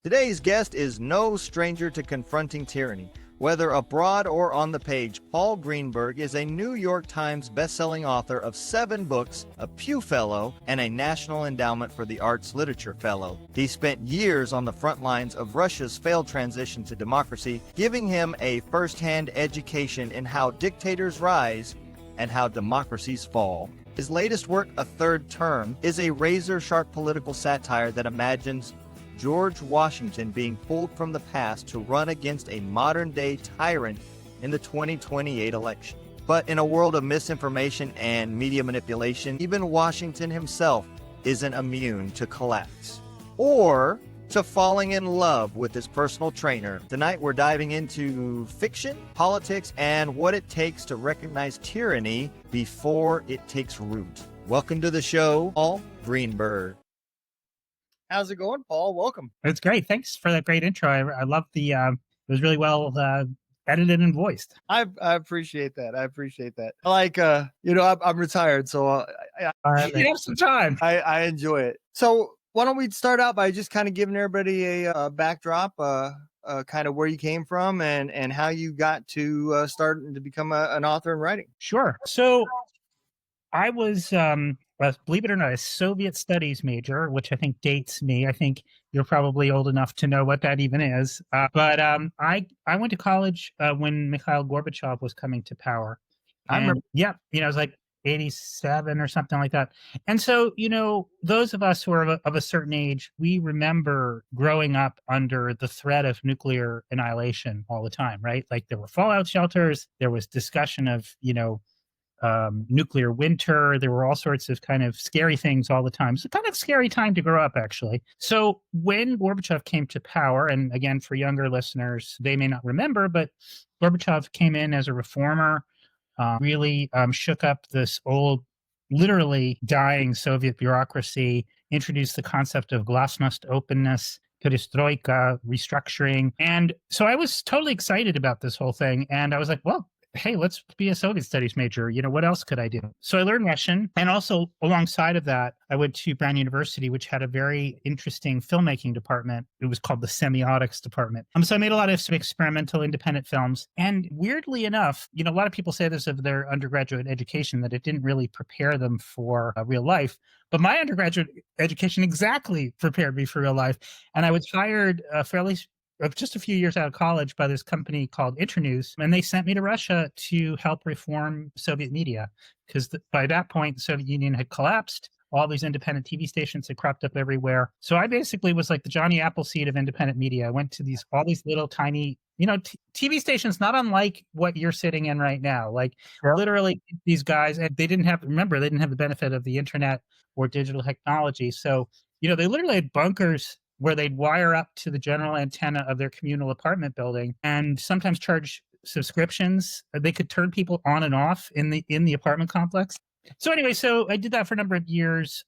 Today's guest is no stranger to confronting tyranny. Whether abroad or on the page, Paul Greenberg is a New York Times bestselling author of 7 books, a Pew Fellow, and a National Endowment for the Arts Literature Fellow. He spent years on the front lines of Russia's failed transition to democracy, giving him a first-hand education in how dictators rise and how democracies fall. His latest work, A Third Term, is a razor-sharp political satire that imagines George Washington being pulled from the past to run against a modern-day tyrant in the 2028 election. But in a world of misinformation and media manipulation, even Washington himself isn't immune to collapse or to falling in love with his personal trainer. Tonight, we're diving into fiction, politics, and what it takes to recognize tyranny before it takes root. Welcome to the show, Paul Greenberg. How's it going, Paul? Welcome. It's great. Thanks for that great intro. I love the, it was really well edited and voiced. I appreciate that. I appreciate that. Like, I'm retired, so you have some time. I enjoy it. So why don't we start out by just kind of giving everybody a backdrop, kind of where you came from and how you got to start to become an author in writing. Sure. So I was, believe it or not, a Soviet studies major, which I think dates me. I think you're probably old enough to know what that even is. But I went to college when Mikhail Gorbachev was coming to power. I remember. Yeah, it was like 87 or something like that. And so, those of us who are of a certain age, we remember growing up under the threat of nuclear annihilation all the time, right? Like there were fallout shelters, there was discussion of, nuclear winter. There were all sorts of kind of scary things all the time. It's a kind of scary time to grow up, actually. So when Gorbachev came to power, and again, for younger listeners, they may not remember, but Gorbachev came in as a reformer, really shook up this old, literally dying Soviet bureaucracy, introduced the concept of glasnost, openness, perestroika, restructuring. And so I was totally excited about this whole thing. And I was like, well, hey, let's be a Soviet studies major. What else could I do? So I learned Russian. And also alongside of that, I went to Brown University, which had a very interesting filmmaking department. It was called the semiotics department. So I made a lot of experimental independent films. And weirdly enough, a lot of people say this of their undergraduate education, that it didn't really prepare them for real life. But my undergraduate education exactly prepared me for real life. And I was hired just a few years out of college by this company called Internews, and they sent me to Russia to help reform Soviet media because by that point, the Soviet Union had collapsed. All these independent TV stations had cropped up everywhere. So I basically was like the Johnny Appleseed of independent media. I went to all these little tiny, TV stations, not unlike what you're sitting in right now. Like literally these guys, and they didn't have the benefit of the internet or digital technology. So, they literally had bunkers where they'd wire up to the general antenna of their communal apartment building and sometimes charge subscriptions. They could turn people on and off in the apartment complex. So anyway, so I did that for a number of years.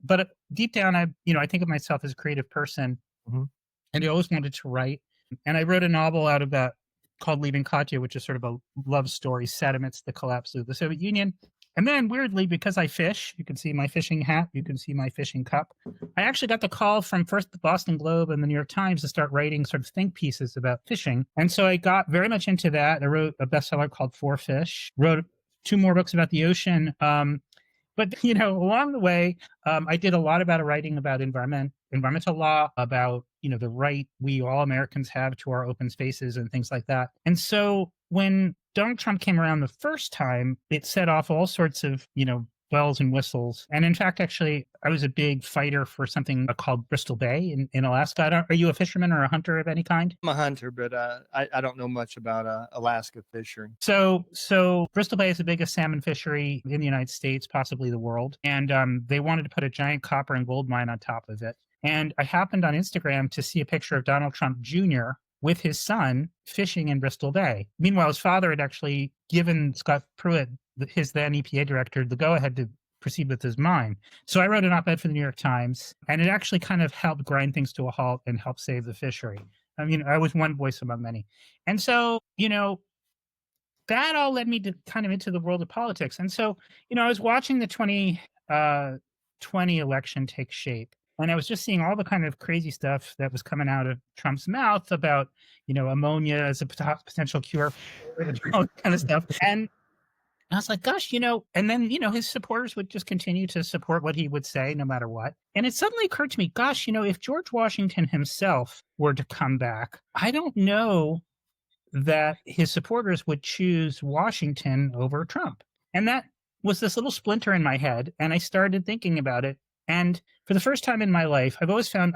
But deep down, I think of myself as a creative person, and I always wanted to write. And I wrote a novel out of that called Leaving Katya, which is sort of a love story set amidst the collapse of the Soviet Union. And then weirdly, because I fish, you can see my fishing hat, you can see my fishing cup. I actually got the call from first the Boston Globe and the New York Times to start writing sort of think pieces about fishing. And so I got very much into that. I wrote a bestseller called For Fish, wrote 2 more books about the ocean. But, along the way, I did a lot about writing about environmental law, about, the right we all Americans have to our open spaces and things like that. And so when Donald Trump came around the first time, it set off all sorts of, bells and whistles. And in fact, actually, I was a big fighter for something called Bristol Bay in Alaska. Are you a fisherman or a hunter of any kind? I'm a hunter, but I don't know much about Alaska fishing. So Bristol Bay is the biggest salmon fishery in the United States, possibly the world. And they wanted to put a giant copper and gold mine on top of it. And I happened on Instagram to see a picture of Donald Trump Jr. with his son fishing in Bristol Bay. Meanwhile, his father had actually given Scott Pruitt, his then EPA director, the go-ahead to proceed with his mine. So I wrote an op-ed for the New York Times, and it actually kind of helped grind things to a halt and help save the fishery. I mean, I was one voice among many. And so, that all led me to kind of into the world of politics. And so, I was watching the 2020 election take shape. And I was just seeing all the kind of crazy stuff that was coming out of Trump's mouth about, ammonia as a potential cure and all that kind of stuff. And I was like, gosh, and then, his supporters would just continue to support what he would say no matter what. And it suddenly occurred to me, gosh, if George Washington himself were to come back, I don't know that his supporters would choose Washington over Trump. And that was this little splinter in my head. And I started thinking about it. And for the first time in my life, I've always found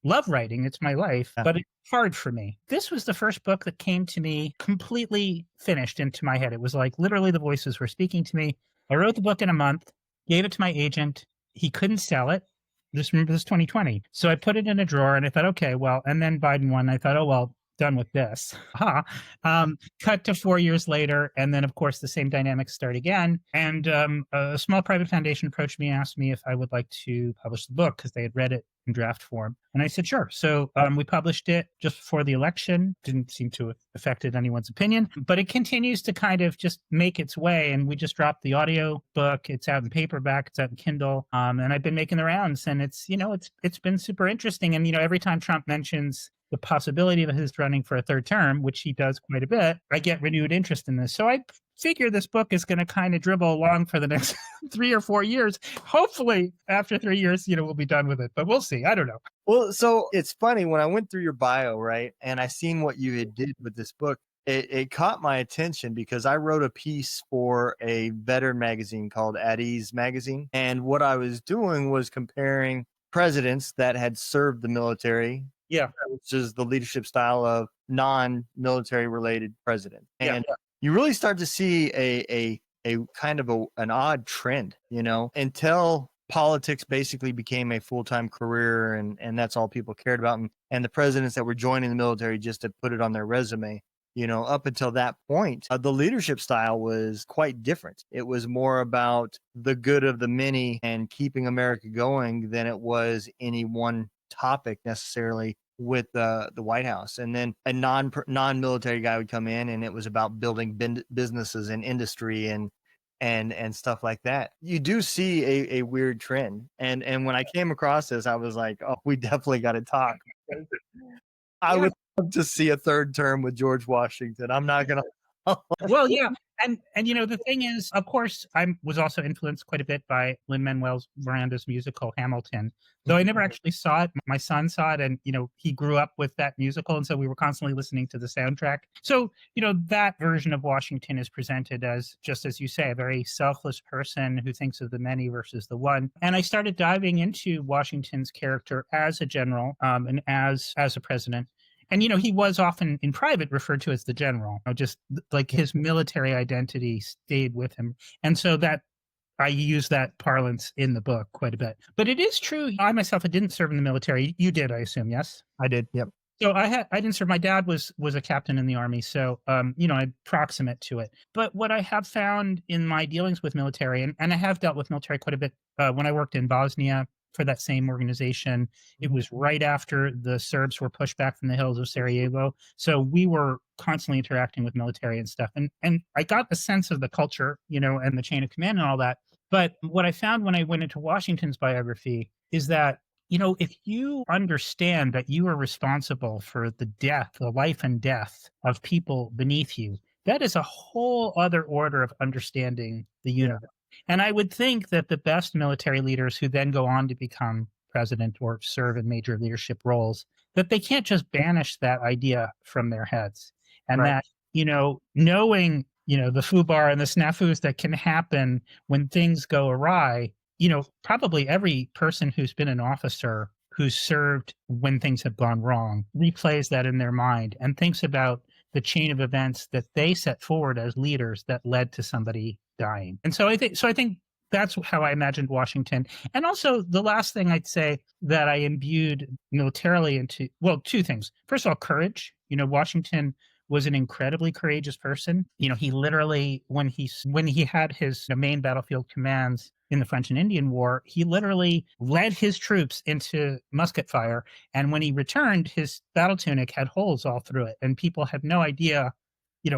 love writing. It's my life, but it's hard for me. This was the first book that came to me completely finished into my head. It was like literally the voices were speaking to me. I wrote the book in a month, gave it to my agent. He couldn't sell it. This was 2020. So I put it in a drawer and I thought, okay, well, and then Biden won. I thought, oh, well, done with this. Cut to 4 years later. And then, of course, the same dynamics start again. And a small private foundation approached me and asked me if I would like to publish the book because they had read it in draft form. And I said, sure. So we published it just before the election. Didn't seem to have affected anyone's opinion, but it continues to kind of just make its way. And we just dropped the audio book. It's out in paperback. It's out in Kindle. And I've been making the rounds, and it's been super interesting. And, every time Trump mentions the possibility of his running for a third term, which he does quite a bit, I get renewed interest in this. So I figure this book is going to kind of dribble along for the next 3 or 4 years. Hopefully after 3 years, we'll be done with it, but we'll see. I don't know. Well, so it's funny when I went through your bio, right? And I seen what you had did with this book. It caught my attention because I wrote a piece for a veteran magazine called At Ease magazine. And what I was doing was comparing presidents that had served the military, which is the leadership style of non-military related president. And you really start to see a kind of an odd trend, until politics basically became a full-time career and that's all people cared about. And the presidents that were joining the military just to put it on their resume. Up until that point, the leadership style was quite different. It was more about the good of the many and keeping America going than it was any one topic necessarily with the White House. And then a non-military guy would come in and it was about building businesses and industry and stuff like that. You do see a weird trend. And when I came across this, I was like, oh, we definitely got to talk. I would love to see a third term with George Washington. I'm not going to. Well, yeah. And the thing is, of course, I was also influenced quite a bit by Lin-Manuel Miranda's musical Hamilton, though I never actually saw it. My son saw it, and, he grew up with that musical. And so we were constantly listening to the soundtrack. So, that version of Washington is presented as, just as you say, a very selfless person who thinks of the many versus the one. And I started diving into Washington's character as a general and as a president. And, he was often in private referred to as the general, just like his military identity stayed with him. And so that I use that parlance in the book quite a bit. But it is true. I myself, I didn't serve in the military. You did, I assume. Yes, I did. Yep. So I didn't serve. My dad was a captain in the Army. So, I'm proximate to it. But what I have found in my dealings with military, and I have dealt with military quite a bit when I worked in Bosnia, for that same organization. It was right after the Serbs were pushed back from the hills of Sarajevo. So we were constantly interacting with military and stuff. And I got a sense of the culture, and the chain of command and all that. But what I found when I went into Washington's biography is that, if you understand that you are responsible for the life and death of people beneath you, that is a whole other order of understanding the universe. And I would think that the best military leaders who then go on to become president or serve in major leadership roles, that they can't just banish that idea from their heads. And that, knowing, the foobar and the snafus that can happen when things go awry, probably every person who's been an officer who's served when things have gone wrong replays that in their mind and thinks about the chain of events that they set forward as leaders that led to somebody dying. And so I think that's how I imagined Washington. And also the last thing I'd say that I imbued militarily into, well, two things. First of all, courage. Washington was an incredibly courageous person. He literally, when he had his main battlefield commands in the French and Indian War, he literally led his troops into musket fire. And when he returned, his battle tunic had holes all through it. And people had no idea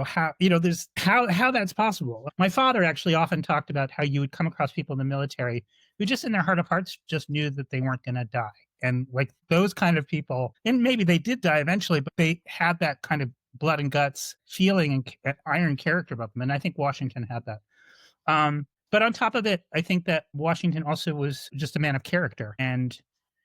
how that's possible. My father actually often talked about how you would come across people in the military who just in their heart of hearts just knew that they weren't going to die. And like those kind of people, and maybe they did die eventually, but they had that kind of blood and guts feeling and iron character about them. And I think Washington had that. But on top of it, I think that Washington also was just a man of character. And,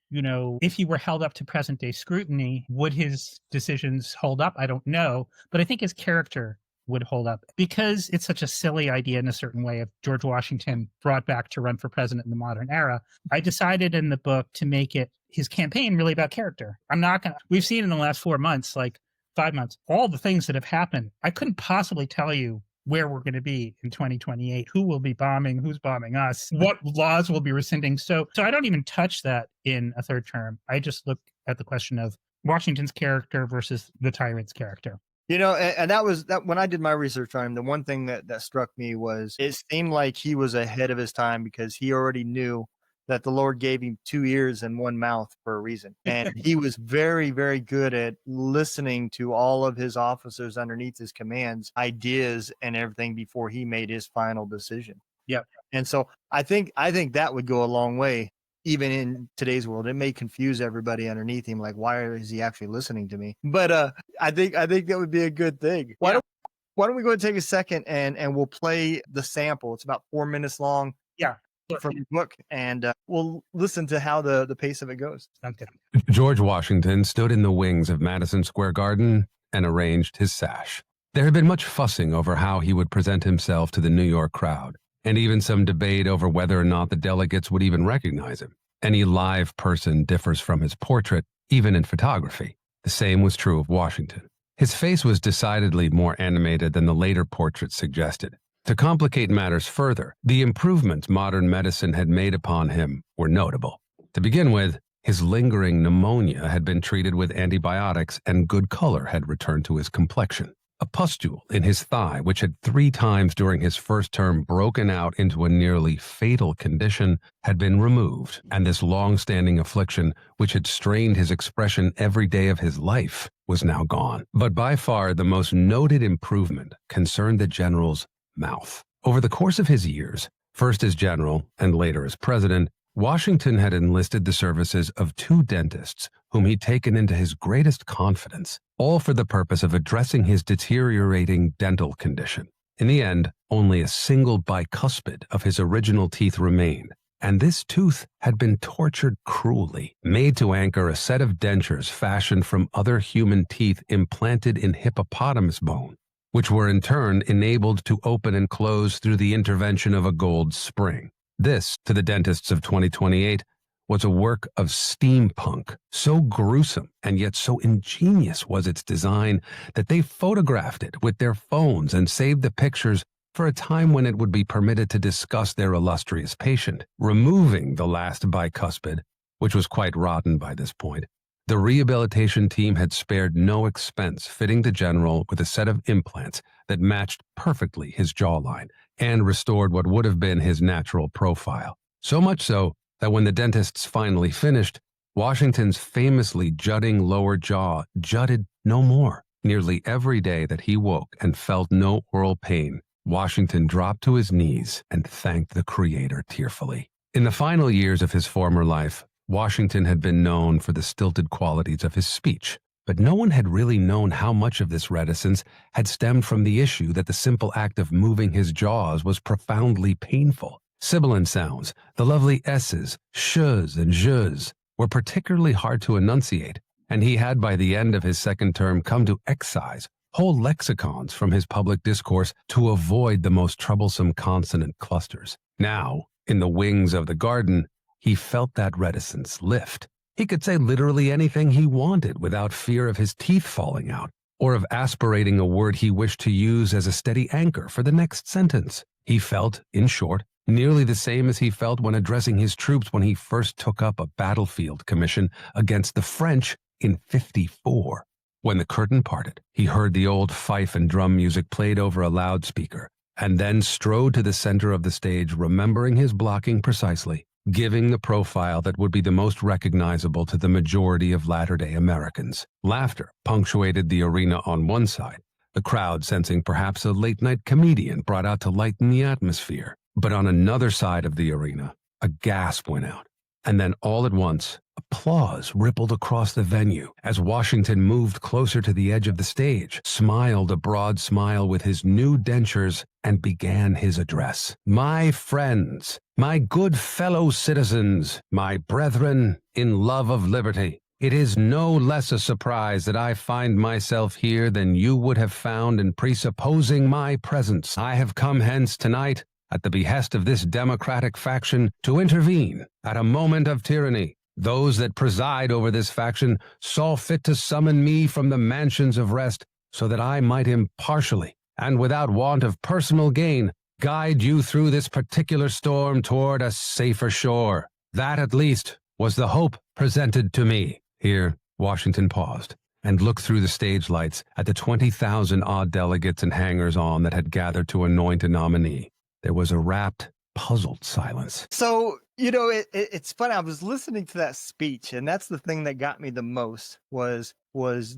you know, if he were held up to present day scrutiny, would his decisions hold up? I don't know. But I think his character would hold up because it's such a silly idea in a certain way of George Washington brought back to run for president in the modern era. I decided in the book to make it his campaign really about character. I'm not going to, we've seen in the last 4 months, like 5 months, all the things that have happened. I couldn't possibly tell you where we're going to be in 2028, who will be bombing, who's bombing us, what laws will be rescinding. So I don't even touch that in a third term. I just look at the question of Washington's character versus the tyrant's character. You know, and that was that when I did my research on him, the one thing that struck me was it seemed like he was ahead of his time because he already knew that the Lord gave him 2 ears and 1 mouth for a reason. And he was very, very good at listening to all of his officers underneath his commands, ideas and everything before he made his final decision. Yep. And so I think that would go a long way, even in today's world. It may confuse everybody underneath him, like, why is he actually listening to me? But I think that would be a good thing. Why don't we go and take a second and we'll play the sample. It's about 4 minutes long. Yeah. From the book, and we'll listen to how the pace of it goes. Okay. George Washington stood in the wings of Madison Square Garden and arranged his sash. There had been much fussing over how he would present himself to the New York crowd, and even some debate over whether or not the delegates would even recognize him. Any live person differs from his portrait, even in photography. The same was true of Washington. His face was decidedly more animated than the later portraits suggested. To complicate matters further, the improvements modern medicine had made upon him were notable. To begin with, his lingering pneumonia had been treated with antibiotics and good color had returned to his complexion. A pustule in his thigh, which had 3 times during his first term broken out into a nearly fatal condition, had been removed, and this long-standing affliction, which had strained his expression every day of his life, was now gone. But by far the most noted improvement concerned the general's mouth. Over the course of his years, first as general and later as president, Washington had enlisted the services of 2 dentists whom he'd taken into his greatest confidence, all for the purpose of addressing his deteriorating dental condition. In the end, only a single bicuspid of his original teeth remained, and this tooth had been tortured cruelly, made to anchor a set of dentures fashioned from other human teeth implanted in hippopotamus bone, which were in turn enabled to open and close through the intervention of a gold spring. This, to the dentists of 2028, was a work of steampunk. So gruesome and yet so ingenious was its design that they photographed it with their phones and saved the pictures for a time when it would be permitted to discuss their illustrious patient. Removing the last bicuspid, which was quite rotten by this point, the rehabilitation team had spared no expense fitting the general with a set of implants that matched perfectly his jawline and restored what would have been his natural profile. So much so that when the dentists finally finished, Washington's famously jutting lower jaw jutted no more. Nearly every day that he woke and felt no oral pain, Washington dropped to his knees and thanked the Creator tearfully. In the final years of his former life, Washington had been known for the stilted qualities of his speech, but no one had really known how much of this reticence had stemmed from the issue that the simple act of moving his jaws was profoundly painful. Sibilant sounds, the lovely S's, sh's, and zh's, were particularly hard to enunciate, and he had by the end of his second term come to excise whole lexicons from his public discourse to avoid the most troublesome consonant clusters. Now, in the wings of the garden, he felt that reticence lift. He could say literally anything he wanted without fear of his teeth falling out, or of aspirating a word he wished to use as a steady anchor for the next sentence. He felt, in short, nearly the same as he felt when addressing his troops when he first took up a battlefield commission against the French in '54. When the curtain parted, he heard the old fife and drum music played over a loudspeaker, and then strode to the center of the stage, remembering his blocking precisely, giving the profile that would be the most recognizable to the majority of latter-day Americans. Laughter punctuated the arena on one side, the crowd sensing perhaps a late-night comedian brought out to lighten the atmosphere. But on another side of the arena, A gasp went out, and then all at once, applause rippled across the venue as Washington moved closer to the edge of the stage, smiled a broad smile with his new dentures, and began his address. My friends, my good fellow citizens, my brethren in love of liberty, it is no less a surprise that I find myself here than you would have found in presupposing my presence. I have come hence tonight at the behest of this democratic faction to intervene at a moment of tyranny. Those that preside over this faction saw fit to summon me from the mansions of rest so that I might impartially and without want of personal gain guide you through this particular storm toward a safer shore. That at least was the hope presented to me. Here, Washington paused and looked through the stage lights at the 20,000 odd delegates and hangers-on that had gathered to anoint a nominee. There was a rapt, puzzled silence. So, it's funny. I was listening to that speech, and that's the thing that got me the most was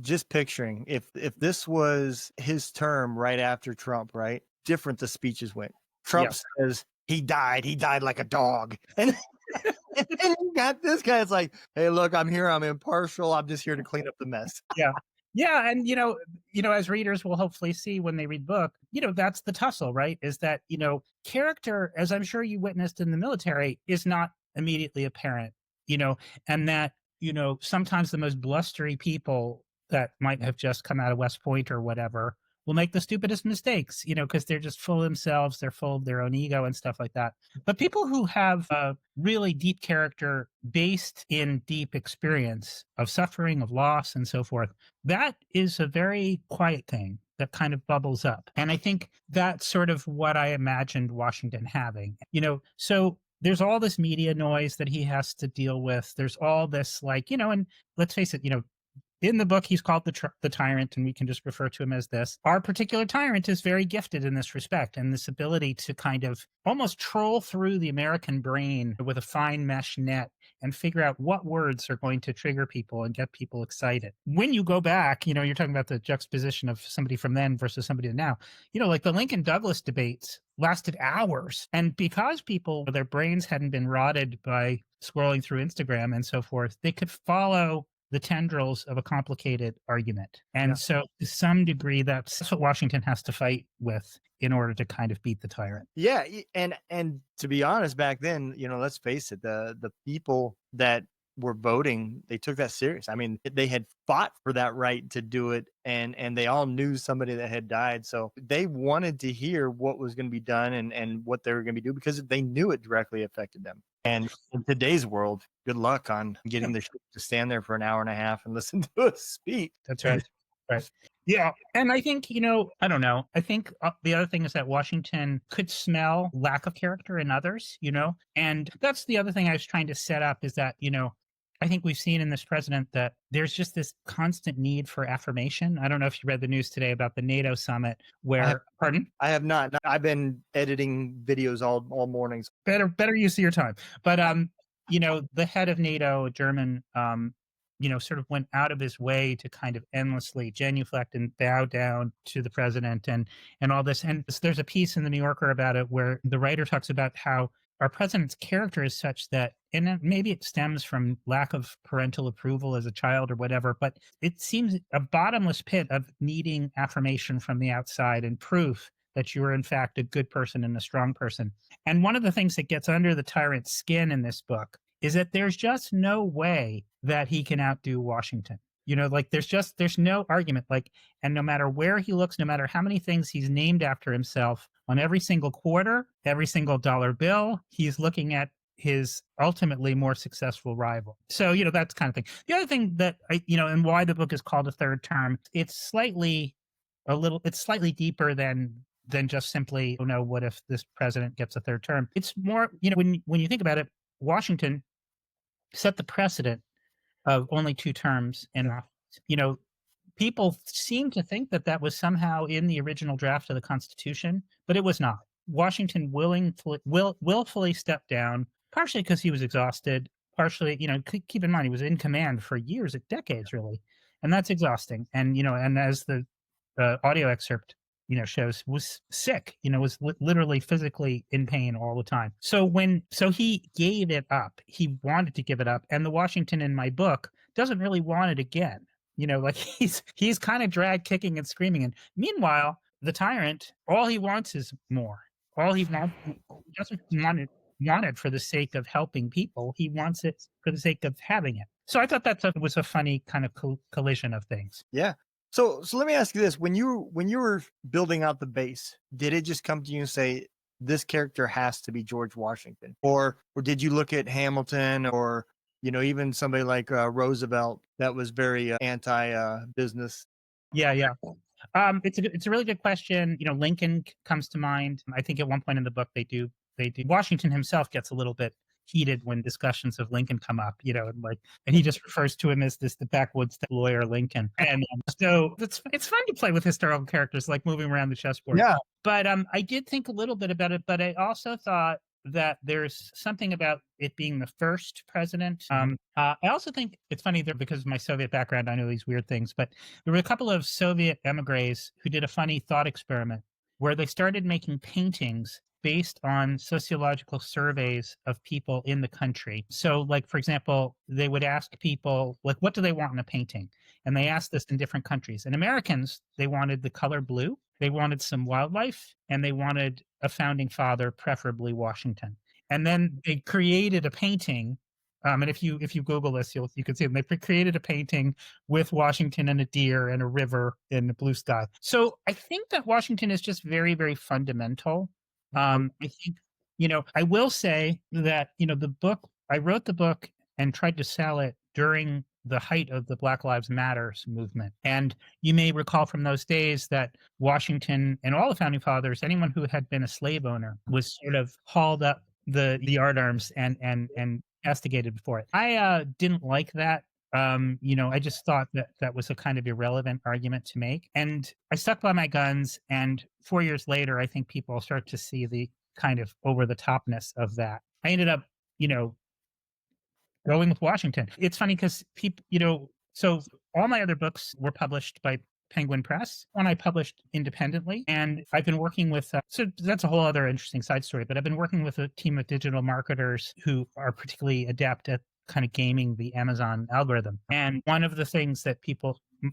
just picturing if this was his term right after Trump, right? Different the speeches went. Trump says he died like a dog. And and then you got this guy. It's like, hey, look, I'm here. I'm impartial. I'm just here to clean up the mess. Yeah. Yeah. And, as readers will hopefully see when they read the book, that's the tussle, right? Is that, character, as I'm sure you witnessed in the military, is not immediately apparent, and that, sometimes the most blustery people that might have just come out of West Point or whatever will make the stupidest mistakes, because they're just full of themselves. They're full of their own ego and stuff like that. But people who have a really deep character based in deep experience of suffering, of loss, and so forth, that is a very quiet thing that kind of bubbles up. And I think that's sort of what I imagined Washington having, so there's all this media noise that he has to deal with. There's all this and let's face it, in the book, he's called the tyrant, and we can just refer to him as this. Our particular tyrant is very gifted in this respect, and this ability to kind of almost troll through the American brain with a fine mesh net and figure out what words are going to trigger people and get people excited. When you go back, you're talking about the juxtaposition of somebody from then versus somebody now, like the Lincoln Douglas debates lasted hours. And because people, their brains hadn't been rotted by scrolling through Instagram and so forth, they could follow the tendrils of a complicated argument. And so to some degree, that's what Washington has to fight with in order to kind of beat the tyrant. Yeah. And to be honest, back then, let's face it, the people that were voting, they took that serious. I mean, they had fought for that right to do it, and they all knew somebody that had died. So they wanted to hear what was going to be done and what they were going to be doing, because they knew it directly affected them. And in today's world, good luck on getting the ship to stand there for an hour and a half and listen to a speech. That's right. Right. Yeah. And I think, I don't know. I think the other thing is that Washington could smell lack of character in others, and that's the other thing I was trying to set up is that, I think we've seen in this president that there's just this constant need for affirmation. I don't know if you read the news today about the NATO summit where, pardon? I have not. I've been editing videos all mornings. Better use of your time. But, the head of NATO, a German, sort of went out of his way to kind of endlessly genuflect and bow down to the president and all this. And there's a piece in the New Yorker about it where the writer talks about how our president's character is such that, and maybe it stems from lack of parental approval as a child or whatever, but it seems a bottomless pit of needing affirmation from the outside and proof that you are in fact a good person and a strong person. And one of the things that gets under the tyrant's skin in this book is that there's just no way that he can outdo Washington. There's no argument. And no matter where he looks, no matter how many things he's named after himself on every single quarter, every single dollar bill, he's looking at his ultimately more successful rival. So, that's kind of thing. The other thing that and why the book is called A Third Term, it's slightly deeper than just simply, what if this president gets a third term? It's more, when you think about it, Washington set the precedent of only 2 terms in office. People seem to think that was somehow in the original draft of the Constitution, but it was not. Washington willfully stepped down, partially because he was exhausted, partially, keep in mind, he was in command for years, decades, really. And that's exhausting. And, and as the audio excerpt shows was sick, was literally physically in pain all the time. So he gave it up. He wanted to give it up. And the Washington in my book doesn't really want it again. Like he's kind of dragged kicking and screaming. And meanwhile, the tyrant, all he wants is more. All he wants, he doesn't want it for the sake of helping people. He wants it for the sake of having it. So I thought that was a funny kind of collision of things. Yeah. So let me ask you this: when you were building out the base, did it just come to you and say this character has to be George Washington, or did you look at Hamilton, or even somebody like Roosevelt that was very anti-business? Yeah. It's a really good question. Lincoln comes to mind. I think at one point in the book they do. Washington himself gets a little bit heated when discussions of Lincoln come up, and he just refers to him as the backwoods lawyer Lincoln. And so it's fun to play with historical characters, like moving around the chessboard. Yeah. But I did think a little bit about it, but I also thought that there's something about it being the first president. I also think it's funny that because of my Soviet background, I know these weird things, but there were a couple of Soviet emigres who did a funny thought experiment where they started making paintings based on sociological surveys of people in the country. So, like, for example, they would ask people, like, what do they want in a painting? And they asked this in different countries. And Americans, they wanted the color blue, they wanted some wildlife, and they wanted a founding father, preferably Washington. And then they created a painting. And if you Google this, you can see them. They created a painting with Washington and a deer and a river and a blue sky. So I think that Washington is just very, very fundamental. I think, I will say that, I wrote the book and tried to sell it during the height of the Black Lives Matters movement. And you may recall from those days that Washington and all the founding fathers, anyone who had been a slave owner, was sort of hauled up the yardarms and castigated for it. I didn't like that. I just thought that was a kind of irrelevant argument to make. And I stuck by my guns. And 4 years later, I think people start to see the kind of over the topness of that. I ended up, going with Washington. It's funny because people, so all my other books were published by Penguin Press, one I published independently. And I've been working with, so that's a whole other interesting side story, but I've been working with a team of digital marketers who are particularly adept at kind of gaming the Amazon algorithm. And one of the things that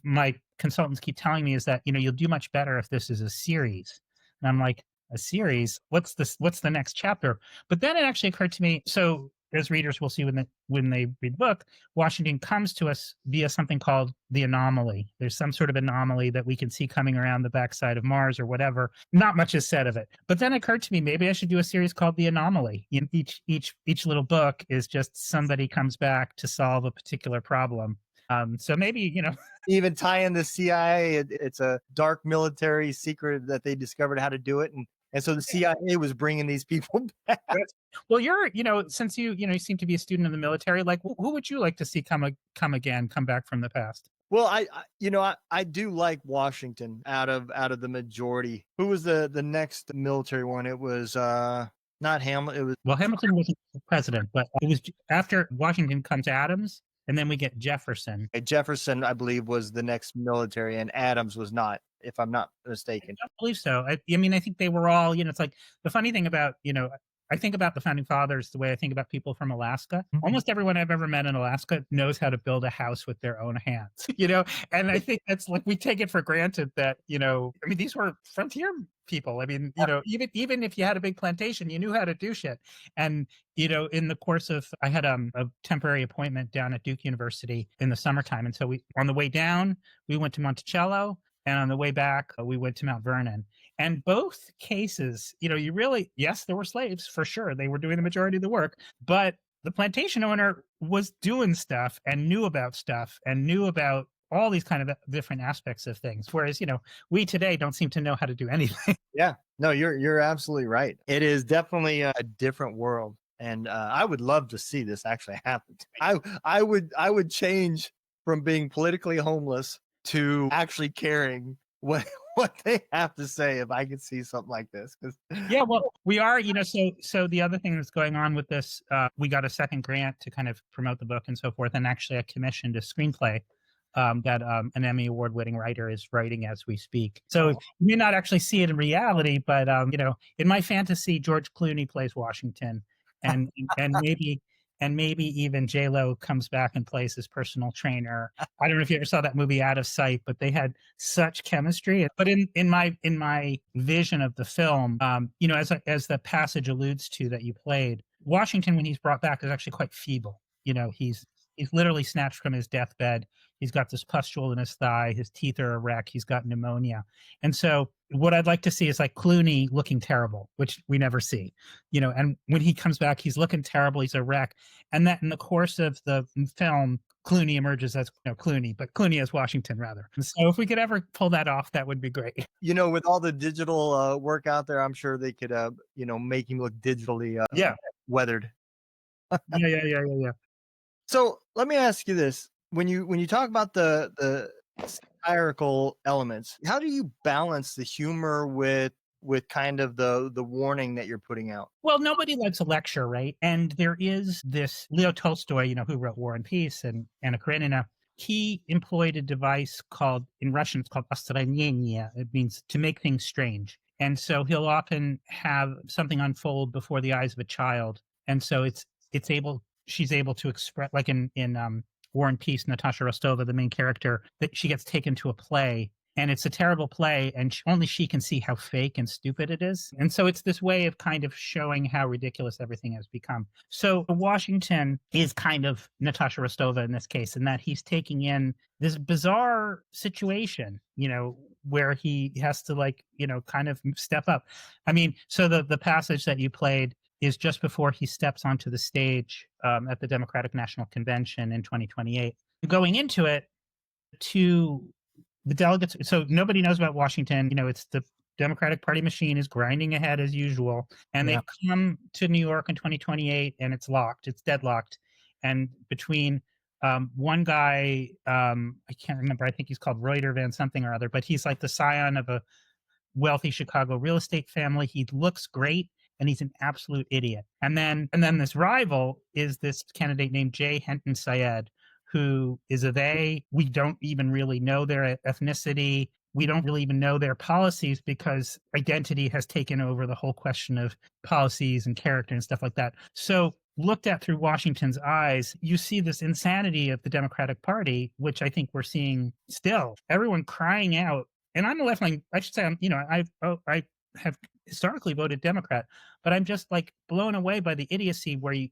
my consultants keep telling me is that, you'll do much better if this is a series. And I'm like, a series? What's the next chapter? But then it actually occurred to me, so as readers will see when they read the book, Washington comes to us via something called the anomaly. There's some sort of anomaly that we can see coming around the backside of Mars or whatever. Not much is said of it. But then it occurred to me, maybe I should do a series called The Anomaly. Each little book is just somebody comes back to solve a particular problem. So maybe, even tie in the CIA. It's a dark military secret that they discovered how to do it. And so the CIA was bringing these people back. Well, since you seem to be a student of the military, like who would you like to see come back from the past? Well, I do like Washington out of the majority. Who was the next military one? It was not Hamilton. Hamilton wasn't president, but it was after Washington comes Adams, and then we get Jefferson. Jefferson, I believe, was the next military, and Adams was not, if I'm not mistaken. I don't believe so. I think they were all, it's like the funny thing about, I think about the founding fathers the way I think about people from Alaska. Mm-hmm. Almost everyone I've ever met in Alaska knows how to build a house with their own hands, and I think that's like, we take it for granted that, these were frontier people. Even if you had a big plantation, you knew how to do shit. And, in the course of, I had a temporary appointment down at Duke University in the summertime. And so on the way down, we went to Monticello. And on the way back, we went to Mount Vernon. And both cases, yes, there were slaves for sure. They were doing the majority of the work. But the plantation owner was doing stuff and knew about stuff and knew about all these kind of different aspects of things. Whereas, we today don't seem to know how to do anything. Yeah, no, you're absolutely right. It is definitely a different world. And I would love to see this actually happen. I would change from being politically homeless to actually caring what they have to say if I could see something like this. Yeah, well, we are, so the other thing that's going on with this, we got a second grant to kind of promote the book and so forth. And actually I commissioned a screenplay that an Emmy Award-winning writer is writing as we speak. So you may not actually see it in reality, but in my fantasy, George Clooney plays Washington, and and maybe even J-Lo comes back and plays his personal trainer. I don't know if you ever saw that movie Out of Sight, but they had such chemistry. But in my vision of the film, as the passage alludes to that you played, Washington, when he's brought back, is actually quite feeble. He's literally snatched from his deathbed. He's got this pustule in his thigh. His teeth are a wreck. He's got pneumonia. And so what I'd like to see is like Clooney looking terrible, which we never see, and when he comes back, he's looking terrible. He's a wreck. And that in the course of the film, Clooney emerges as Clooney, but Clooney as Washington rather. And so if we could ever pull that off, that would be great. With all the digital work out there, I'm sure they could, make him look digitally weathered. Yeah. So let me ask you this: when you talk about the satirical elements, how do you balance the humor with kind of the warning that you're putting out? Well, nobody likes a lecture, right? And there is this Leo Tolstoy, who wrote War and Peace and Anna Karenina. He employed a device in Russian, it's called ostranение. It means to make things strange. And so he'll often have something unfold before the eyes of a child. And so she's able to express, like in War and Peace, Natasha Rostova, the main character, that she gets taken to a play, and it's a terrible play, and only she can see how fake and stupid it is. And so it's this way of kind of showing how ridiculous everything has become. So Washington is kind of Natasha Rostova in this case, in that he's taking in this bizarre situation, where he has to kind of step up. I mean, so the passage that you played is just before he steps onto the stage at the Democratic National Convention in 2028. Going into it, to the delegates, so nobody knows about Washington. It's the Democratic Party machine is grinding ahead as usual, and they've come to New York in 2028, and it's locked. It's deadlocked. And between one guy, I can't remember, I think he's called Reuter Van something or other, but he's like the scion of a wealthy Chicago real estate family. He looks great, and he's an absolute idiot. And then this rival is this candidate named Jay Henton Syed, who is a they. We don't even really know their ethnicity. We don't really even know their policies, because identity has taken over the whole question of policies and character and stuff like that. So looked at through Washington's eyes, you see this insanity of the Democratic Party, which I think we're seeing still. Everyone crying out. And I'm a left wing. I should say, I have historically voted Democrat, but I'm just like blown away by the idiocy where you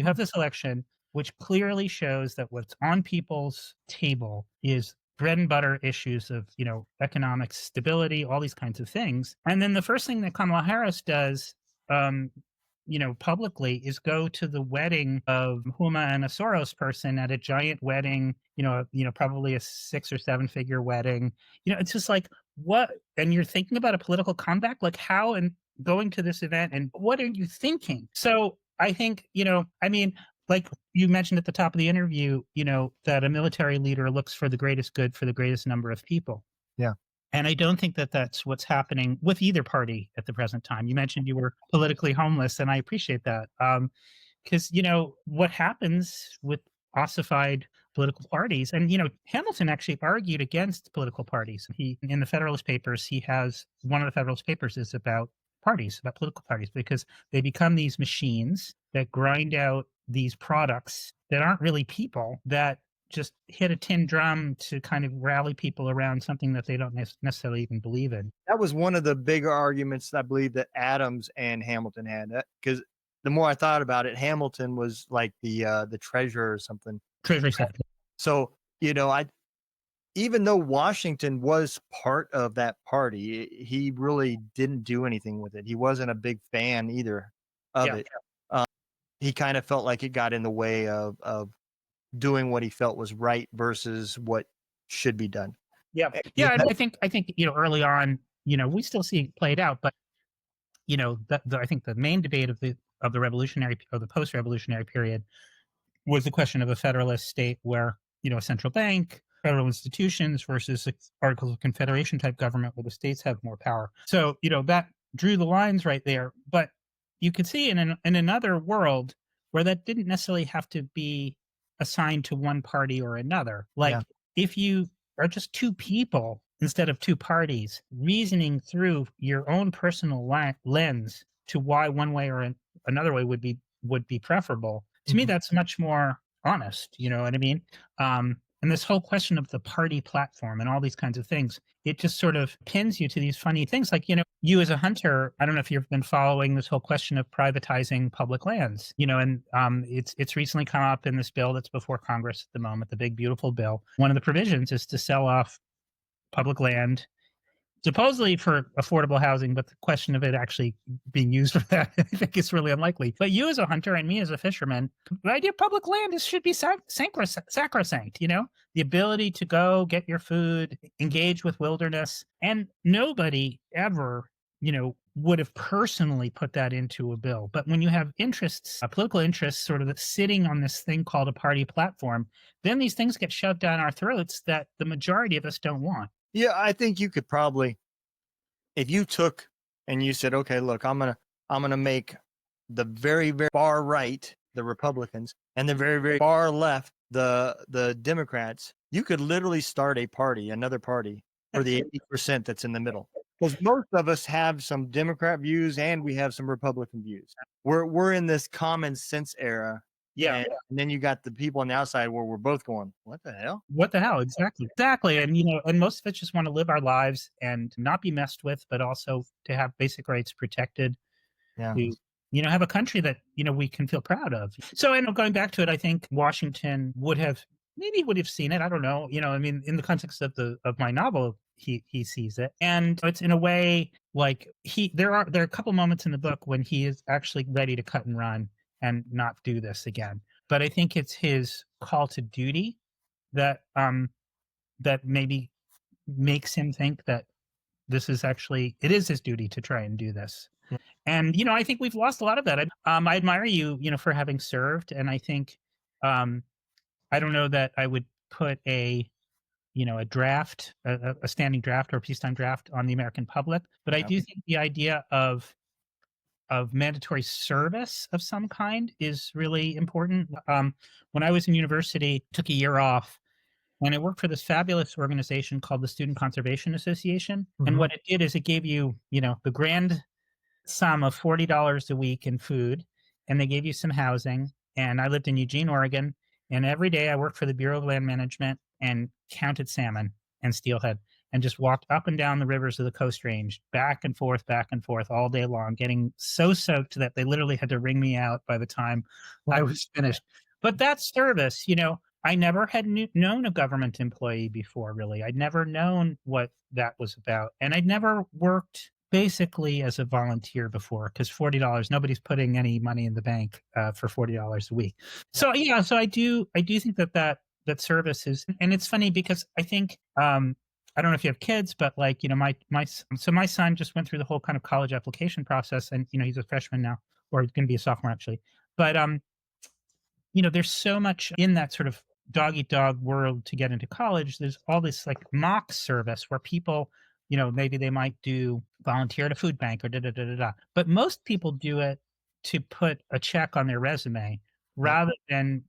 have this election which clearly shows that what's on people's table is bread and butter issues of economic stability, all these kinds of things. And then the first thing that Kamala Harris does publicly is go to the wedding of Huma and a Soros person at a giant wedding, probably a 6 or 7 figure wedding. It's just like, what? And you're thinking about a political comeback? Like how, and going to this event, and what are you thinking? So I think, like you mentioned at the top of the interview, that a military leader looks for the greatest good for the greatest number of people. Yeah. And I don't think that that's what's happening with either party at the present time. You mentioned you were politically homeless, and I appreciate that. Because, what happens with ossified political parties, and, Hamilton actually argued against political parties. In the Federalist Papers, one of the Federalist Papers is about parties, about political parties, because they become these machines that grind out these products that aren't really people, that just hit a tin drum to kind of rally people around something that they don't necessarily even believe in. That was one of the bigger arguments, I believe, that Adams and Hamilton had. Because the more I thought about it, Hamilton was like the treasurer or something. Treasury secretary. So, even though Washington was part of that party, he really didn't do anything with it. He wasn't a big fan either of it. He kind of felt like it got in the way of doing what he felt was right versus what should be done. Yeah. And I think early on, we still see it played out, but I think the main debate of the post-revolutionary period was the question of a federalist state where a central bank, federal institutions versus Articles of Confederation type government where the states have more power. So that drew the lines right there. But you could see in another world where that didn't necessarily have to be assigned to one party or another. Like if you are just two people instead of two parties reasoning through your own personal lens to why one way or another way would be preferable, to me that's much more honest. You know what I mean? And this whole question of the party platform and all these kinds of things, it just sort of pins you to these funny things. Like, you as a hunter, I don't know if you've been following this whole question of privatizing public lands, and it's recently come up in this bill that's before Congress at the moment, the big, beautiful bill. One of the provisions is to sell off public land, supposedly for affordable housing, but the question of it actually being used for that, I think is really unlikely. But you as a hunter and me as a fisherman, the idea of public land should be sacrosanct, the ability to go get your food, engage with wilderness. And nobody ever, would have personally put that into a bill. But when you have interests, political interests, sort of sitting on this thing called a party platform, then these things get shoved down our throats that the majority of us don't want. Yeah, I think you could probably, if you took and you said, okay, look, I'm gonna make the very, very far right, the Republicans, and the very, very far left, the Democrats, you could literally start another party for the 80% that's in the middle. Because most of us have some Democrat views and we have some Republican views. We're in this common sense era. Yeah. And then you got the people on the outside where we're both going, what the hell? What the hell? Exactly. And, and most of us just want to live our lives and not be messed with, but also to have basic rights protected. Yeah. To, have a country that, we can feel proud of. So, going back to it, I think Washington would have seen it. I don't know. In the context of my novel, he sees it. And it's in a way like there are a couple moments in the book when he is actually ready to cut and run and not do this again. But I think it's his call to duty that maybe makes him think that it is his duty to try and do this. Yeah. And, I think we've lost a lot of that. I admire you, for having served. And I think, I don't know that I would put a draft, a standing draft or a peacetime draft on the American public. But I do think the idea of mandatory service of some kind is really important. When I was in university, took a year off, and I worked for this fabulous organization called the Student Conservation Association. And what it did is it gave you, the grand sum of $40 a week in food, and they gave you some housing. And I lived in Eugene, Oregon, and every day I worked for the Bureau of Land Management and counted salmon and steelhead, and just walked up and down the rivers of the Coast Range, back and forth all day long, getting so soaked that they literally had to wring me out by the time I was finished. But that service, I never had known a government employee before, really. I'd never known what that was about. And I'd never worked basically as a volunteer before, because $40, nobody's putting any money in the bank for $40 a week. So, so I do think that service is, and it's funny because I think, I don't know if you have kids, but my son just went through the whole kind of college application process, and he's a freshman now, or he's going to be a sophomore actually. But there's so much in that sort of dog eat dog world to get into college. There's all this like mock service where people, maybe they might do volunteer at a food bank or but most people do it to put a check on their resume rather than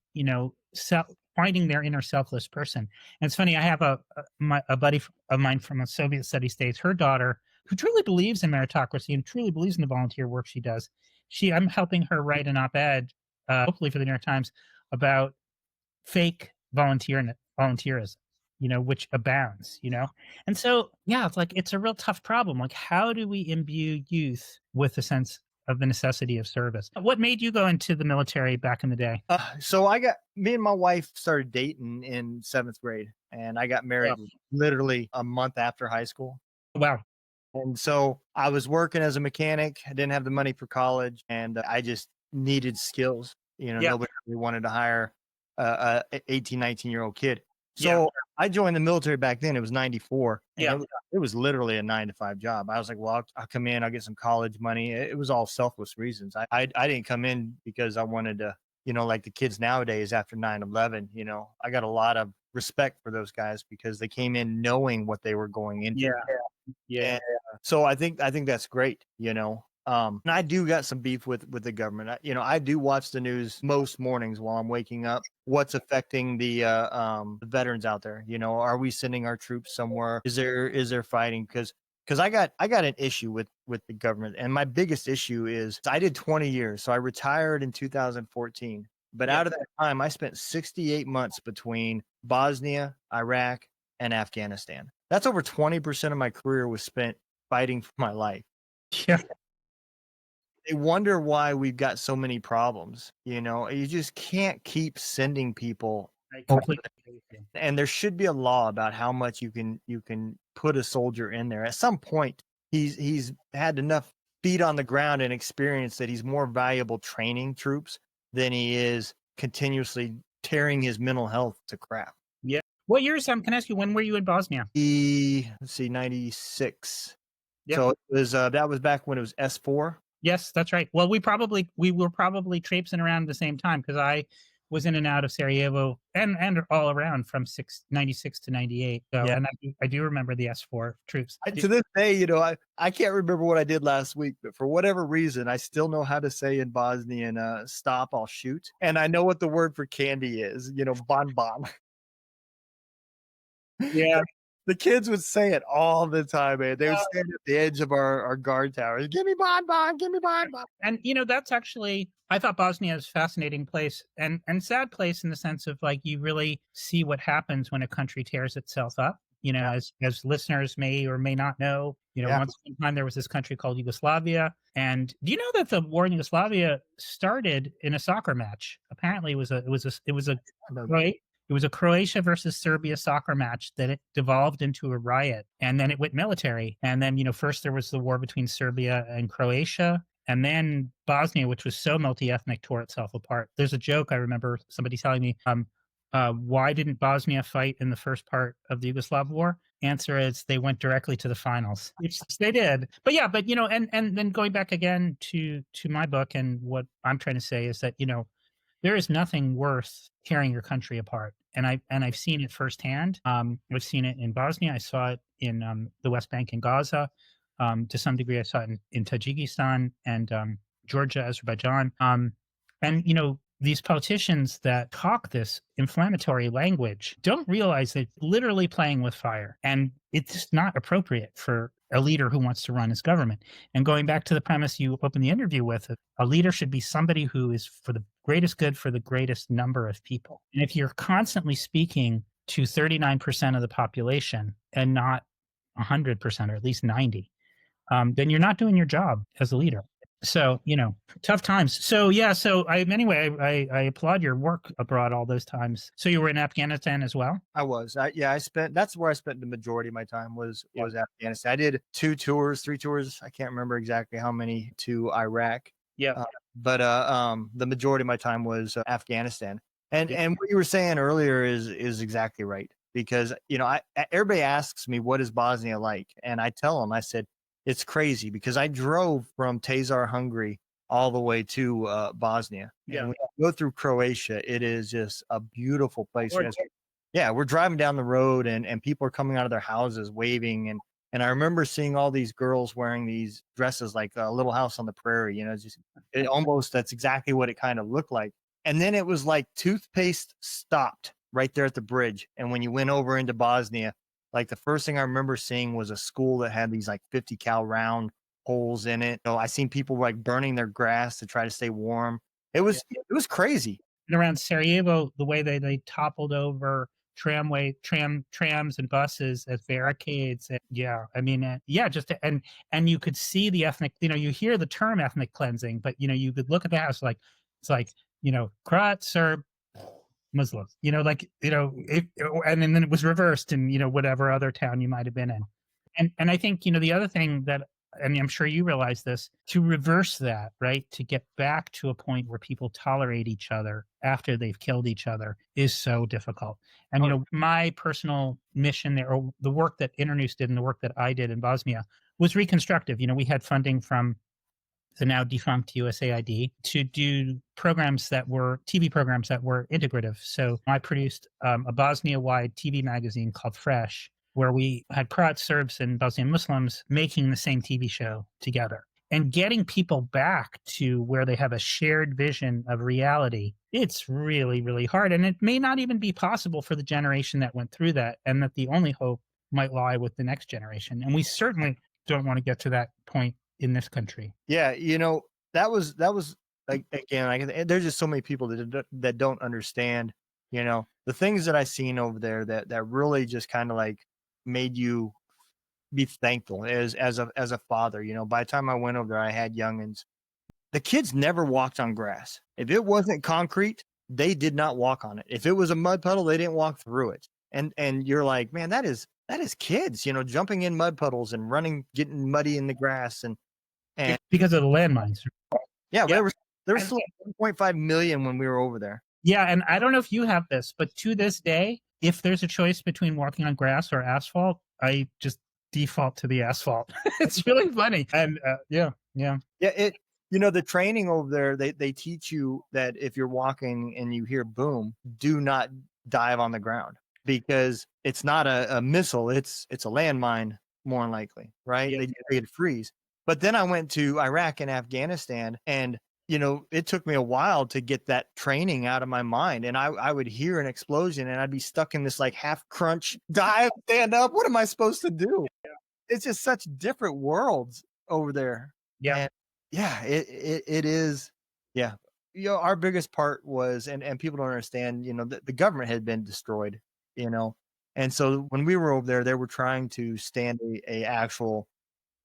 finding their inner selfless person. And it's funny, I have a buddy of mine from a Soviet study states, her daughter, who truly believes in meritocracy and truly believes in the volunteer work she does. I'm helping her write an op-ed, hopefully for the New York Times, about fake volunteerism, which abounds, And so, it's a real tough problem. Like, how do we imbue youth with a sense of the necessity of service? What made you go into the military back in the day? So me and my wife started dating in 7th grade, and I got married literally a month after high school. Wow. And so I was working as a mechanic. I didn't have the money for college, and I just needed skills. Nobody really wanted to hire a 18, 19-year-old kid. So I joined the military back then. It was 94. And it was literally a 9-to-5 job. I was like, well, I'll come in, I'll get some college money. It was all selfless reasons. I didn't come in because I wanted to, like the kids nowadays after 9/11, I got a lot of respect for those guys because they came in knowing what they were going into. Yeah. So I think that's great, And I do got some beef with the government. I do watch the news most mornings while I'm waking up. What's affecting the veterans out there? Are we sending our troops somewhere? Is there fighting? Because I got an issue with the government, and my biggest issue is I did 20 years, so I retired in 2014. But out of that time, I spent 68 months between Bosnia, Iraq, and Afghanistan. That's over 20% of my career was spent fighting for my life. Yeah. They wonder why we've got so many problems. You just can't keep sending people. I completely agree with you. And there should be a law about how much you can put a soldier in there. At some point, he's had enough feet on the ground and experience that he's more valuable training troops than he is continuously tearing his mental health to crap. Yeah. What years? Can I ask you, when were you in Bosnia? Let's see, 96. Yep. So it was that was back when it was S4. Yes, that's right. Well, we were probably traipsing around at the same time, because I was in and out of Sarajevo and all around from 96 to 98. So, Yeah. and I do remember the S4 troops. To this day, I can't remember what I did last week, but for whatever reason, I still know how to say in Bosnian, stop, I'll shoot. And I know what the word for candy is, bonbon. Yeah. The kids would say it all the time, man. They would stand at the edge of our guard towers. Give me bonbon, give me bonbon. And that's actually, I thought Bosnia is a fascinating place and sad place, in the sense of, like, you really see what happens when a country tears itself up. As listeners may or may not know, once upon a time there was this country called Yugoslavia. And do you know that the war in Yugoslavia started in a soccer match? Apparently it was a Croatia versus Serbia soccer match that it devolved into a riot, and then it went military. And then, first there was the war between Serbia and Croatia, and then Bosnia, which was so multi-ethnic, tore itself apart. There's a joke I remember somebody telling me, why didn't Bosnia fight in the first part of the Yugoslav war? Answer is they went directly to the finals, which they did. But and then going back again to my book, and what I'm trying to say is that, there is nothing worth tearing your country apart. And I've seen it firsthand. I've seen it in Bosnia. I saw it in the West Bank and Gaza. To some degree, I saw it in Tajikistan and Georgia, Azerbaijan. And these politicians that talk this inflammatory language don't realize that it's literally playing with fire. And it's just not appropriate for a leader who wants to run his government. And going back to the premise you opened the interview with, a leader should be somebody who is for the greatest good for the greatest number of people. And if you're constantly speaking to 39% of the population and not 100%, or at least 90, then you're not doing your job as a leader. So, tough times. So, I applaud your work abroad all those times. So you were in Afghanistan as well? I was. That's where I spent the majority of my time was Afghanistan. I did 3 tours. I can't remember exactly how many to Iraq. Yeah. But the majority of my time was Afghanistan. And what you were saying earlier is exactly right. Because, everybody asks me, what is Bosnia like? And I tell them, I said, it's crazy, because I drove from Tazar, Hungary, all the way to Bosnia. Yeah. And when you go through Croatia, it is just a beautiful place. Yeah, we're driving down the road and people are coming out of their houses waving. And I remember seeing all these girls wearing these dresses like a Little House on the Prairie. That's exactly what it kind of looked like. And then it was like toothpaste stopped right there at the bridge. And when you went over into Bosnia, like the first thing I remember seeing was a school that had these like 50 cal round holes in it. I seen people like burning their grass to try to stay warm. It was crazy. And around Sarajevo, the way they toppled over trams and buses as barricades. And and you could see the ethnic, you hear the term ethnic cleansing, but you could look at the house it's like Croat, Serb, Muslims, and then it was reversed in, whatever other town you might have been in. And I think, the other thing that, and I'm sure you realize this, to reverse that, right, to get back to a point where people tolerate each other after they've killed each other is so difficult. And, my personal mission there, or the work that Internews did and the work that I did in Bosnia, was reconstructive. We had funding from the now defunct USAID to do TV programs that were integrative. So I produced a Bosnia-wide TV magazine called Fresh, where we had Croats, Serbs, and Bosnian Muslims making the same TV show together. and getting people back to where they have a shared vision of reality, it's really, really hard. And it may not even be possible for the generation that went through that, and that the only hope might lie with the next generation. And we certainly don't want to get to that point in this country. Yeah, that was like, again, like, there's just so many people that don't understand, the things that I seen over there that really just kind of like made you be thankful as a father. By the time I went over there, I had youngins. The kids never walked on grass. If it wasn't concrete, they did not walk on it. If it was a mud puddle, they didn't walk through it. And you're like, man, that is kids, jumping in mud puddles and running, getting muddy in the grass, and Because of the landmines. yeah, Yeah. there was still 1.5 million when we were over there. Yeah, and I don't know if you have this, but to this day, if there's a choice between walking on grass or asphalt, I just default to the asphalt. It's really funny. And yeah. Yeah, the training over there, they teach you that if you're walking and you hear boom, do not dive on the ground, because it's not a missile, it's a landmine, more than likely, right? Yeah. They'd freeze. But then I went to Iraq and Afghanistan, and it took me a while to get that training out of my mind. And I would hear an explosion and I'd be stuck in this like half crunch, dive, stand up. What am I supposed to do? Yeah. It's just such different worlds over there. Yeah. And yeah, it is. Yeah. Our biggest part was, and people don't understand, the government had been destroyed, and so when we were over there, they were trying to stand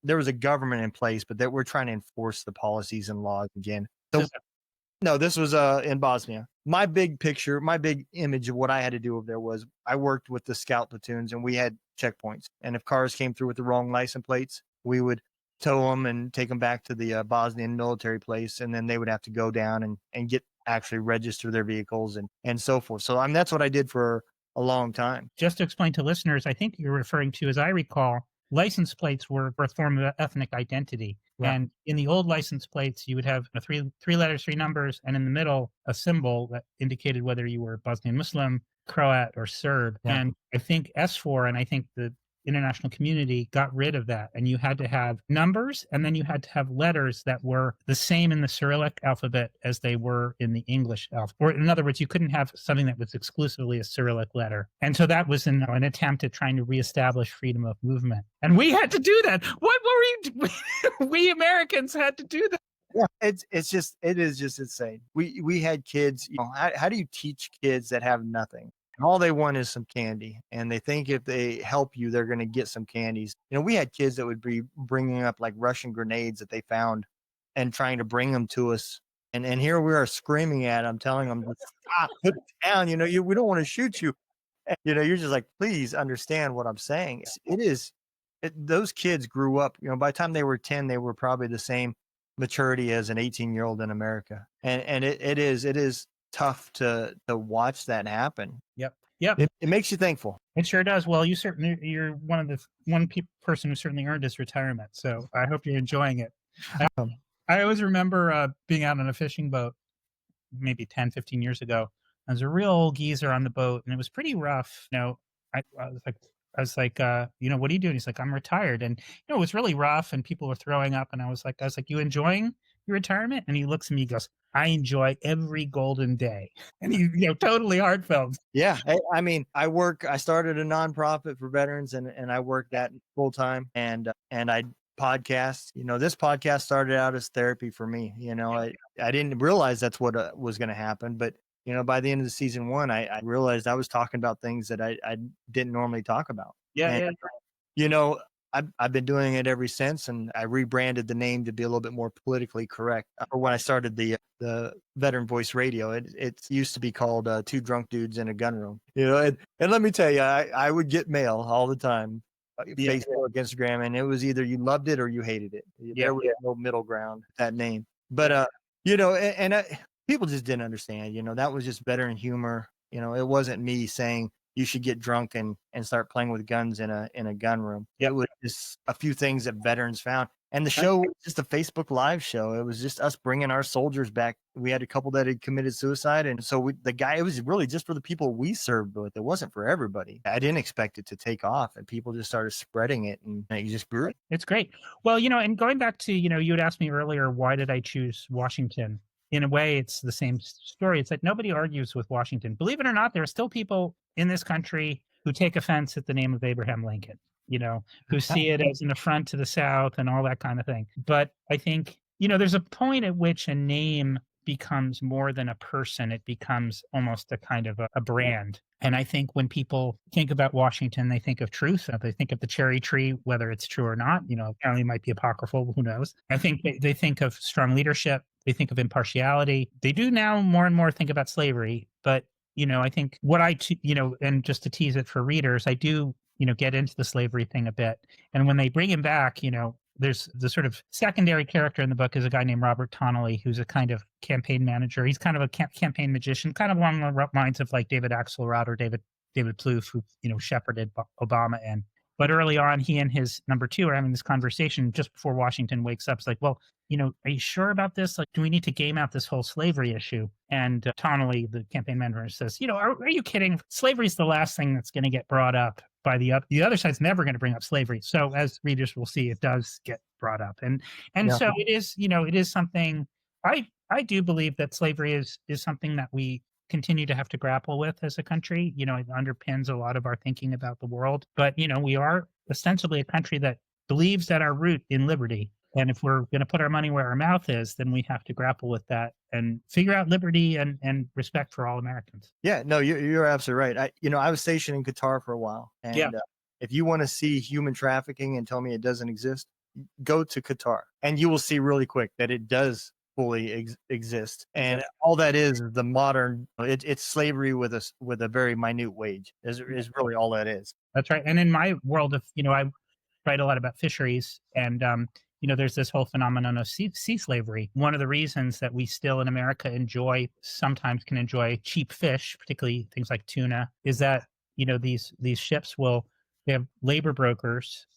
there was a government in place, but that we're trying to enforce the policies and laws again. So no, this was in Bosnia. My big picture, my big image of what I had to do over there was I worked with the scout platoons, and we had checkpoints. And if cars came through with the wrong license plates, we would tow them and take them back to the Bosnian military place, and then they would have to go down and actually register their vehicles and so forth. So that's what I did for a long time. Just to explain to listeners, I think you're referring to, as I recall, license plates were a form of ethnic identity. Yeah. And in the old license plates, you would have three letters, three numbers, and in the middle, a symbol that indicated whether you were Bosnian Muslim, Croat, or Serb. Yeah. And I think S4, and I think the international community got rid of that. And you had to have numbers, and then you had to have letters that were the same in the Cyrillic alphabet as they were in the English alphabet. Or in other words, you couldn't have something that was exclusively a Cyrillic letter. And so that was an attempt at trying to reestablish freedom of movement. And we had to do that. What were we Americans had to do that. Yeah, it is just insane. We had kids, how do you teach kids that have nothing? And all they want is some candy, and they think if they help you, they're going to get some candies. We had kids that would be bringing up like Russian grenades that they found and trying to bring them to us. And here we are screaming at them, telling them, stop, put it down. We don't want to shoot you. You're just like, please understand what I'm saying. Those kids grew up, by the time they were 10, they were probably the same maturity as an 18-year-old in America. And it is tough to watch that happen. Yep. It makes you thankful. It sure does. Well, you're one person who certainly earned his retirement. So I hope you're enjoying it. I always remember being out on a fishing boat maybe 10, 15 years ago. I was a real old geezer on the boat, and it was pretty rough. I was like, what are you doing? He's like, I'm retired. And, it was really rough, and people were throwing up. And I was like, you enjoying your retirement? And he looks at me, he goes, I enjoy every golden day. And he, totally heartfelt. Yeah. I started a nonprofit for veterans, and I work that full time, and I podcast. This podcast started out as therapy for me. I didn't realize that's what was going to happen, but by the end of the season 1, I realized I was talking about things that I didn't normally talk about. Yeah. I've been doing it ever since, and I rebranded the name to be a little bit more politically correct. Or when I started the Veteran Voice Radio, it used to be called Two Drunk Dudes in a Gun Room. And let me tell you, I would get mail all the time, Facebook, Instagram, and it was either you loved it or you hated it. There was no middle ground, that name. But people just didn't understand. That was just veteran humor. It wasn't me saying you should get drunk and start playing with guns in a gun room. It was just a few things that veterans found. And the show was just a Facebook Live show. It was just us bringing our soldiers back. We had a couple that had committed suicide. And so it was really just for the people we served with. It wasn't for everybody. I didn't expect it to take off, and people just started spreading it, and it just grew. It's great. Well, and going back to, you had asked me earlier, why did I choose Washington? In a way, it's the same story. It's like nobody argues with Washington. Believe it or not, there are still people in this country who take offense at the name of Abraham Lincoln, who see it as an affront to the South and all that kind of thing. But I think, there's a point at which a name becomes more than a person. It becomes almost a kind of a brand. And I think when people think about Washington, they think of truth. They think of the cherry tree, whether it's true or not. Apparently it might be apocryphal. Who knows? I think they think of strong leadership. They think of impartiality. They do now more and more think about slavery. But, I think and just to tease it for readers, I do, get into the slavery thing a bit. And when they bring him back, there's the sort of secondary character in the book is a guy named Robert Tonnelly, who's a kind of campaign manager. He's kind of a campaign magician, kind of along the lines of like David Axelrod or David Plouffe, who, shepherded Obama in. But early on, he and his number two are having this conversation just before Washington wakes up. It's like, well, are you sure about this? Like, do we need to game out this whole slavery issue? And Tonnelly, the campaign manager, says, are you kidding? Slavery is the last thing that's going to get brought up by the other side's never going to bring up slavery. So as readers will see, it does get brought up. And so it is, it is something I do believe that slavery is something that we continue to have to grapple with as a country. It underpins a lot of our thinking about the world. But, we are ostensibly a country that believes at our root in liberty. And if we're going to put our money where our mouth is, then we have to grapple with that and figure out liberty and respect for all Americans. Yeah, no, you're absolutely right. I was stationed in Qatar for a while. And if you want to see human trafficking and tell me it doesn't exist, go to Qatar and you will see really quick that it does fully exist. And all that is the modern, it's slavery with a very minute wage is really all that is. That's right. And in my world of, I write a lot about fisheries and, there's this whole phenomenon of sea slavery. One of the reasons that we still in America sometimes can enjoy cheap fish, particularly things like tuna, is that, these ships they have labor brokers,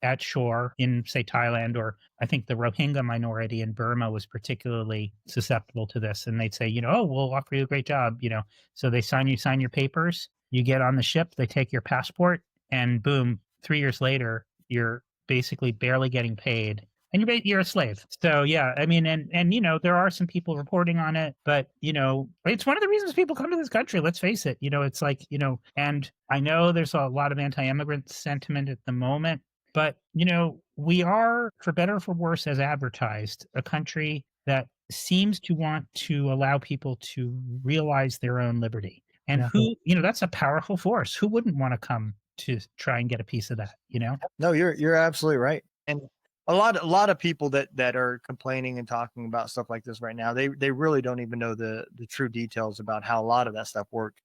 at shore in, say, Thailand, or I think the Rohingya minority in Burma was particularly susceptible to this. And they'd say, we'll offer you a great job, So they sign your papers, you get on the ship, they take your passport, and boom, 3 years later, you're basically barely getting paid. And you're a slave. So, yeah, I mean, and there are some people reporting on it, but, it's one of the reasons people come to this country. Let's face it. It's like, and I know there's a lot of anti-immigrant sentiment at the moment. But, we are, for better or for worse, as advertised, a country that seems to want to allow people to realize their own liberty. And that's a powerful force. Who wouldn't want to come to try and get a piece of that, No, you're absolutely right. And a lot of people that are complaining and talking about stuff like this right now, they really don't even know the true details about how a lot of that stuff worked,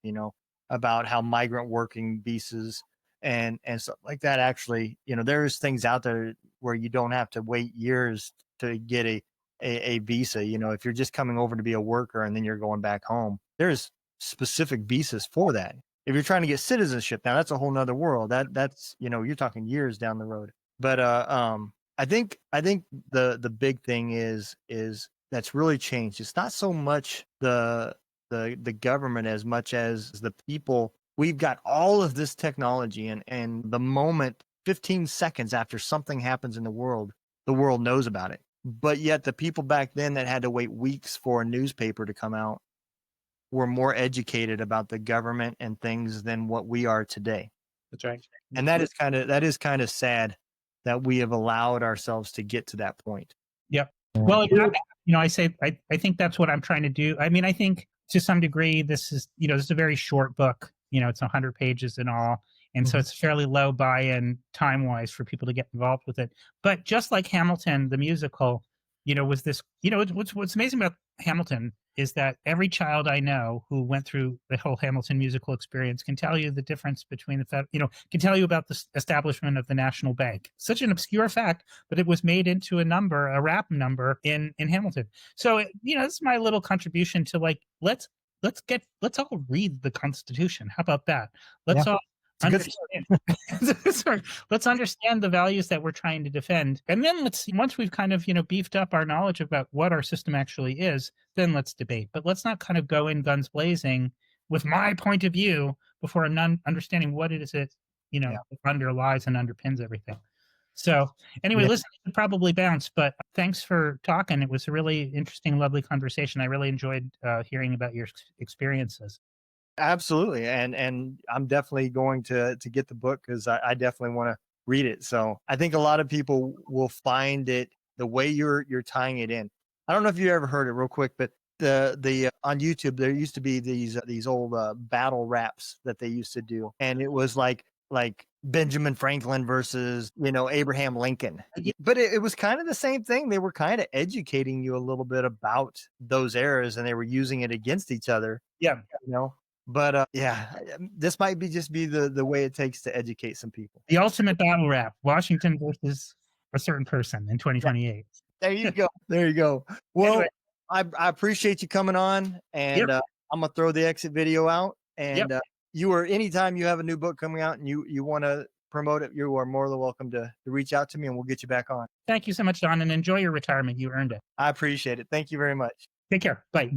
about how migrant working visas and stuff like that. Actually, there's things out there where you don't have to wait years to get a visa. If you're just coming over to be a worker and then you're going back home, there's specific visas for that. If you're trying to get citizenship, now that's a whole nother world. That's you're talking years down the road. But I think the big thing is that's really changed. It's not so much the government as much as the people. We've got all of this technology, and the moment 15 seconds after something happens in the world knows about it. But yet the people back then that had to wait weeks for a newspaper to come out were more educated about the government and things than what we are today. That's right. And that is kind of sad that we have allowed ourselves to get to that point. Yep. Well, I think that's what I'm trying to do. I mean, I think to some degree, this is a very short book. It's 100 pages in all. And so it's fairly low buy-in time-wise for people to get involved with it. But just like Hamilton, the musical, was this, what's amazing about Hamilton is that every child I know who went through the whole Hamilton musical experience can tell you the difference between can tell you about the establishment of the National Bank. Such an obscure fact, but it was made into a rap number in Hamilton. So, this is my little contribution to let's all read the Constitution. How about that? It's a good Sorry. Let's understand the values that we're trying to defend. And then once we've kind of, beefed up our knowledge about what our system actually is, then let's debate. But let's not kind of go in guns blazing with my point of view before understanding what it is that, underlies and underpins everything. So anyway, listen, I should probably bounce, but thanks for talking. It was a really interesting, lovely conversation. I really enjoyed hearing about your experiences. Absolutely. And I'm definitely going to get the book because I definitely want to read it. So I think a lot of people will find it the way you're tying it in. I don't know if you ever heard it real quick, but the on YouTube, there used to be these old battle raps that they used to do. And it was like Benjamin Franklin versus, Abraham Lincoln. But it was kind of the same thing. They were kind of educating you a little bit about those eras and they were using it against each other. Yeah. But this might be the way it takes to educate some people. The ultimate battle rap, Washington versus a certain person in 2028. There you go. There you go. Well, Anyway. I appreciate you coming on, and I'm going to throw the exit video out. And anytime you have a new book coming out and you want to promote it, you are more than welcome to reach out to me and we'll get you back on. Thank you so much, Don, and enjoy your retirement. You earned it. I appreciate it. Thank you very much. Take care. Bye.